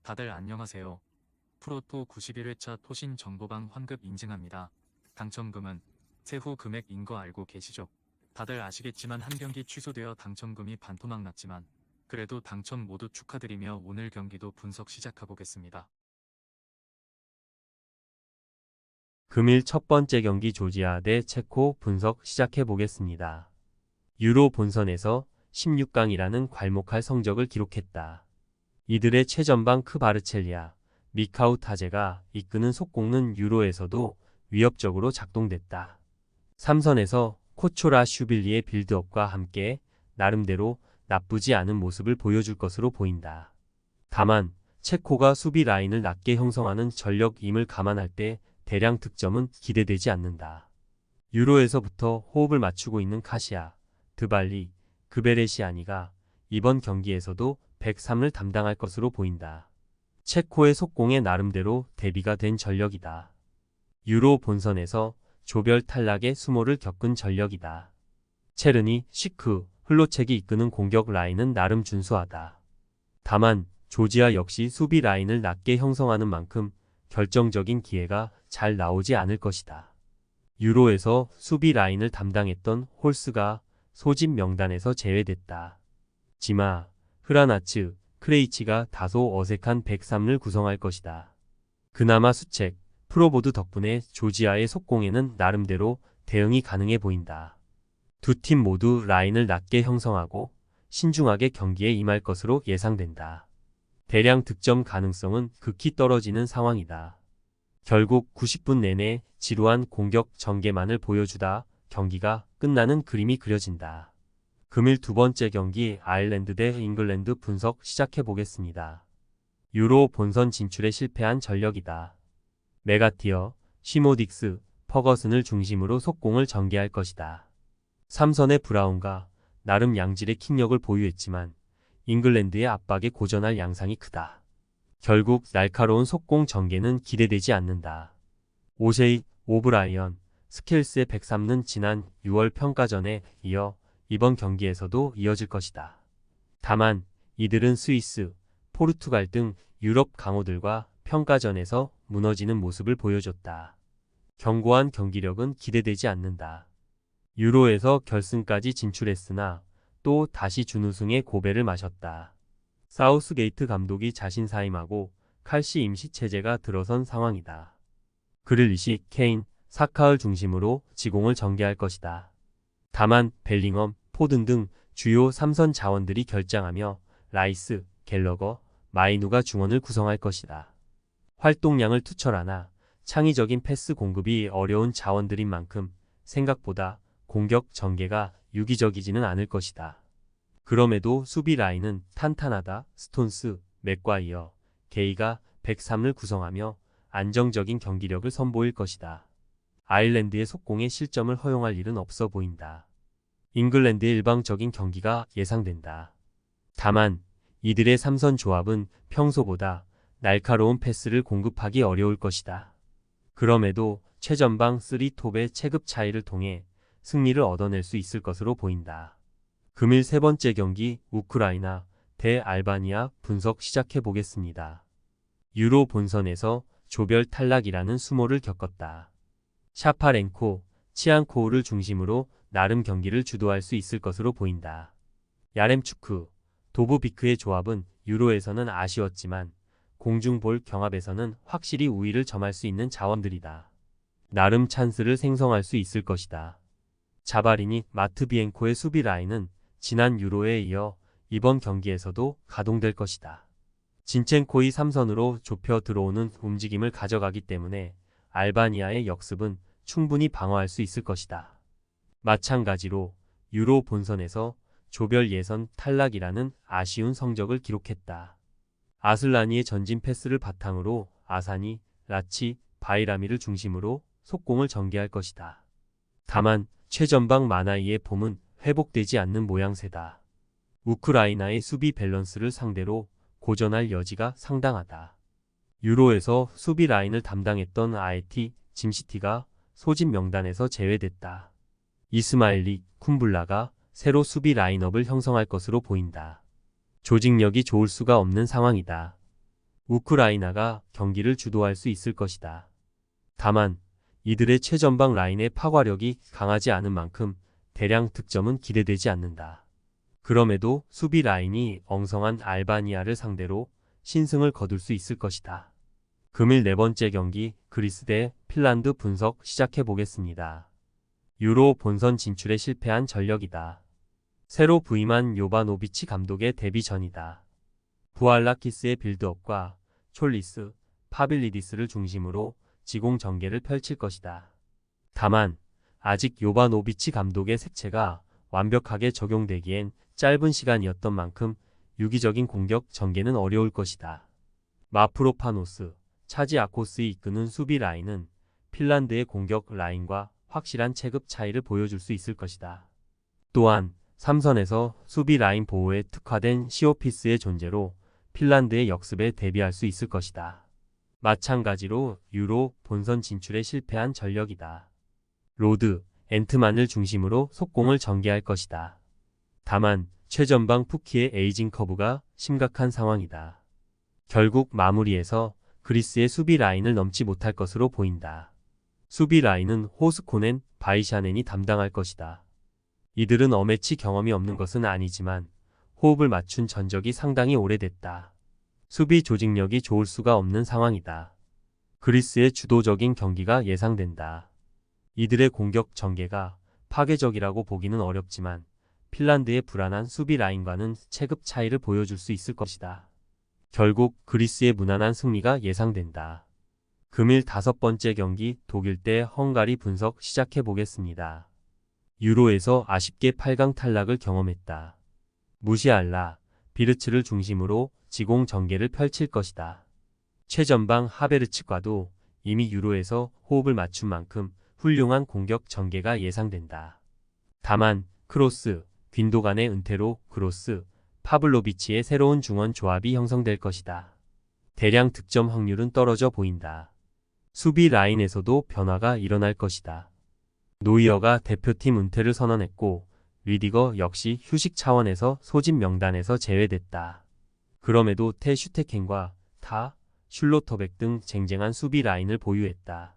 다들 안녕하세요. 프로토 91회차 토신 정보방 환급 인증합니다. 당첨금은 세후 금액인 거 알고 계시죠? 다들 아시겠지만 한 경기 취소되어 당첨금이 반토막 났지만 그래도 당첨 모두 축하드리며 오늘 경기도 분석 시작해보겠습니다. 금일 첫 번째 경기 조지아 대 체코 분석 시작해 보겠습니다. 유로 본선에서 16강이라는 괄목할 성적을 기록했다. 이들의 최전방 크바르첼리아, 미카우 타제가 이끄는 속공은 유로에서도 위협적으로 작동됐다. 3선에서 코초라 슈빌리의 빌드업과 함께 나름대로 나쁘지 않은 모습을 보여줄 것으로 보인다. 다만 체코가 수비 라인을 낮게 형성하는 전력임을 감안할 때 대량 득점은 기대되지 않는다. 유로에서부터 호흡을 맞추고 있는 카시아, 드발리, 그베레시아니가 이번 경기에서도 103을 담당할 것으로 보인다. 체코의 속공에 나름대로 대비가 된 전력이다. 유로 본선에서 조별 탈락의 수모를 겪은 전력이다. 체르니, 시크, 흘로책이 이끄는 공격 라인은 나름 준수하다. 다만 조지아 역시 수비 라인을 낮게 형성하는 만큼 결정적인 기회가 잘 나오지 않을 것이다. 유로에서 수비 라인을 담당했던 홀스가 소집 명단에서 제외됐다. 지마, 흐라나츠, 크레이치가 다소 어색한 103을 구성할 것이다. 그나마 수책, 프로보드 덕분에 조지아의 속공에는 나름대로 대응이 가능해 보인다. 두 팀 모두 라인을 낮게 형성하고 신중하게 경기에 임할 것으로 예상된다. 대량 득점 가능성은 극히 떨어지는 상황이다. 결국 90분 내내 지루한 공격 전개만을 보여주다 경기가 끝나는 그림이 그려진다. 금일 두 번째 경기 아일랜드 대 잉글랜드 분석 시작해 보겠습니다. 유로 본선 진출에 실패한 전력이다. 메가티어, 시모딕스, 퍼거슨을 중심으로 속공을 전개할 것이다. 3선의 브라운과 나름 양질의 킥력을 보유했지만 잉글랜드의 압박에 고전할 양상이 크다. 결국 날카로운 속공 전개는 기대되지 않는다. 오셰이, 오브라이언, 스킬스의 103는 지난 6월 평가전에 이어 이번 경기에서도 이어질 것이다. 다만 이들은 스위스, 포르투갈 등 유럽 강호들과 평가전에서 무너지는 모습을 보여줬다. 견고한 경기력은 기대되지 않는다. 유로에서 결승까지 진출했으나 또 다시 준우승의 고배를 마셨다. 사우스게이트 감독이 자신 사임하고 칼시 임시 체제가 들어선 상황이다. 그릴리시, 케인, 사카을 중심으로 지공을 전개할 것이다. 다만 벨링엄, 포든 등 주요 3선 자원들이 결장하며 라이스, 갤러거, 마이누가 중원을 구성할 것이다. 활동량을 투철하나 창의적인 패스 공급이 어려운 자원들인 만큼 생각보다 공격 전개가 유기적이지는 않을 것이다. 그럼에도 수비 라인은 탄탄하다. 스톤스, 맥과이어, 게이가 103을 구성하며 안정적인 경기력을 선보일 것이다. 아일랜드의 속공에 실점을 허용할 일은 없어 보인다. 잉글랜드의 일방적인 경기가 예상된다. 다만 이들의 3선 조합은 평소보다 날카로운 패스를 공급하기 어려울 것이다. 그럼에도 최전방 3톱의 체급 차이를 통해 승리를 얻어낼 수 있을 것으로 보인다. 금일 세 번째 경기 우크라이나 대 알바니아 분석 시작해 보겠습니다. 유로 본선에서 조별 탈락이라는 수모를 겪었다. 샤파렌코, 치안코우를 중심으로 나름 경기를 주도할 수 있을 것으로 보인다. 야렘추크, 도브비크의 조합은 유로에서는 아쉬웠지만 공중볼 경합에서는 확실히 우위를 점할 수 있는 자원들이다. 나름 찬스를 생성할 수 있을 것이다. 자바리니, 마트비엔코의 수비 라인은 지난 유로에 이어 이번 경기에서도 가동될 것이다. 진첸코이 3선으로 좁혀 들어오는 움직임을 가져가기 때문에 알바니아의 역습은 충분히 방어할 수 있을 것이다. 마찬가지로 유로 본선에서 조별 예선 탈락이라는 아쉬운 성적을 기록했다. 아슬라니의 전진 패스를 바탕으로 아사니, 라치, 바이라미를 중심으로 속공을 전개할 것이다. 다만 최전방 마나이의 폼은 회복되지 않는 모양새다. 우크라이나의 수비 밸런스를 상대로 고전할 여지가 상당하다. 유로에서 수비 라인을 담당했던 아에티, 짐시티가 소집 명단에서 제외됐다. 이스마일리, 쿰블라가 새로 수비 라인업을 형성할 것으로 보인다. 조직력이 좋을 수가 없는 상황이다. 우크라이나가 경기를 주도할 수 있을 것이다. 다만 이들의 최전방 라인의 파괴력이 강하지 않은 만큼 대량 득점은 기대되지 않는다. 그럼에도 수비 라인이 엉성한 알바니아를 상대로 신승을 거둘 수 있을 것이다. 금일 네 번째 경기 그리스 대 핀란드 분석 시작해 보겠습니다. 유로 본선 진출에 실패한 전력이다. 새로 부임한 요바노비치 감독의 데뷔 전이다. 부알라키스의 빌드업과 촐리스, 파빌리디스를 중심으로 지공 전개를 펼칠 것이다. 다만 아직 요바노비치 감독의 색채가 완벽하게 적용되기엔 짧은 시간이었던 만큼 유기적인 공격 전개는 어려울 것이다. 마프로파노스, 차지아코스이 이끄는 수비 라인은 핀란드의 공격 라인과 확실한 체급 차이를 보여줄 수 있을 것이다. 또한 3선에서 수비 라인 보호에 특화된 시오피스의 존재로 핀란드의 역습에 대비할 수 있을 것이다. 마찬가지로 유로 본선 진출에 실패한 전력이다. 로드, 앤트만을 중심으로 속공을 전개할 것이다. 다만 최전방 푸키의 에이징 커브가 심각한 상황이다. 결국 마무리에서 그리스의 수비 라인을 넘지 못할 것으로 보인다. 수비 라인은 호스코넨, 바이샤넨이 담당할 것이다. 이들은 어매치 경험이 없는 것은 아니지만 호흡을 맞춘 전적이 상당히 오래됐다. 수비 조직력이 좋을 수가 없는 상황이다. 그리스의 주도적인 경기가 예상된다. 이들의 공격 전개가 파괴적이라고 보기는 어렵지만 핀란드의 불안한 수비 라인과는 체급 차이를 보여줄 수 있을 것이다. 결국 그리스의 무난한 승리가 예상된다. 금일 다섯 번째 경기 독일 대 헝가리 분석 시작해 보겠습니다. 유로에서 아쉽게 8강 탈락을 경험했다. 무시알라, 비르츠를 중심으로 지공 전개를 펼칠 것이다. 최전방 하베르츠과도 이미 유로에서 호흡을 맞춘 만큼 훌륭한 공격 전개가 예상된다. 다만 크로스, 윈도간의 은퇴로 크로스, 파블로비치의 새로운 중원 조합이 형성될 것이다. 대량 득점 확률은 떨어져 보인다. 수비 라인에서도 변화가 일어날 것이다. 노이어가 대표팀 은퇴를 선언했고 리디거 역시 휴식 차원에서 소집 명단에서 제외됐다. 그럼에도 테 슈테켄과 타, 슐로터백 등 쟁쟁한 수비 라인을 보유했다.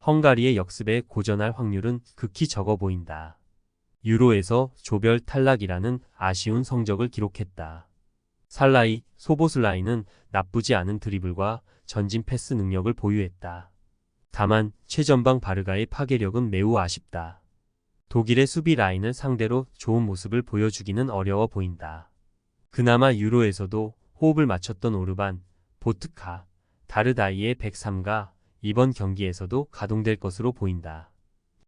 헝가리의 역습에 고전할 확률은 극히 적어 보인다. 유로에서 조별 탈락이라는 아쉬운 성적을 기록했다. 살라이, 소보슬라이는 나쁘지 않은 드리블과 전진 패스 능력을 보유했다. 다만 최전방 바르가의 파괴력은 매우 아쉽다. 독일의 수비 라인을 상대로 좋은 모습을 보여주기는 어려워 보인다. 그나마 유로에서도 호흡을 맞췄던 오르반, 보트카, 다르다이의 103가 이번 경기에서도 가동될 것으로 보인다.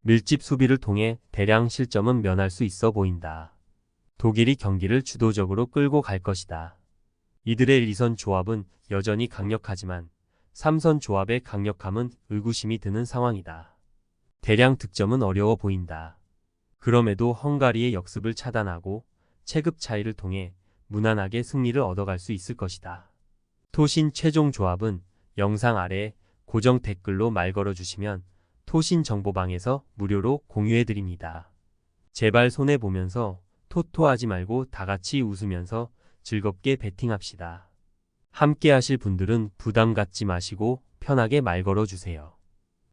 밀집 수비를 통해 대량 실점은 면할 수 있어 보인다. 독일이 경기를 주도적으로 끌고 갈 것이다. 이들의 2선 조합은 여전히 강력하지만 3선 조합의 강력함은 의구심이 드는 상황이다. 대량 득점은 어려워 보인다. 그럼에도 헝가리의 역습을 차단하고 체급 차이를 통해 무난하게 승리를 얻어갈 수 있을 것이다. 토신 최종 조합은 영상 아래 고정 댓글로 말 걸어주시면 토신 정보방에서 무료로 공유해드립니다. 제발 손해보면서 토토하지 말고 다같이 웃으면서 즐겁게 베팅합시다. 함께 하실 분들은 부담 갖지 마시고 편하게 말 걸어주세요.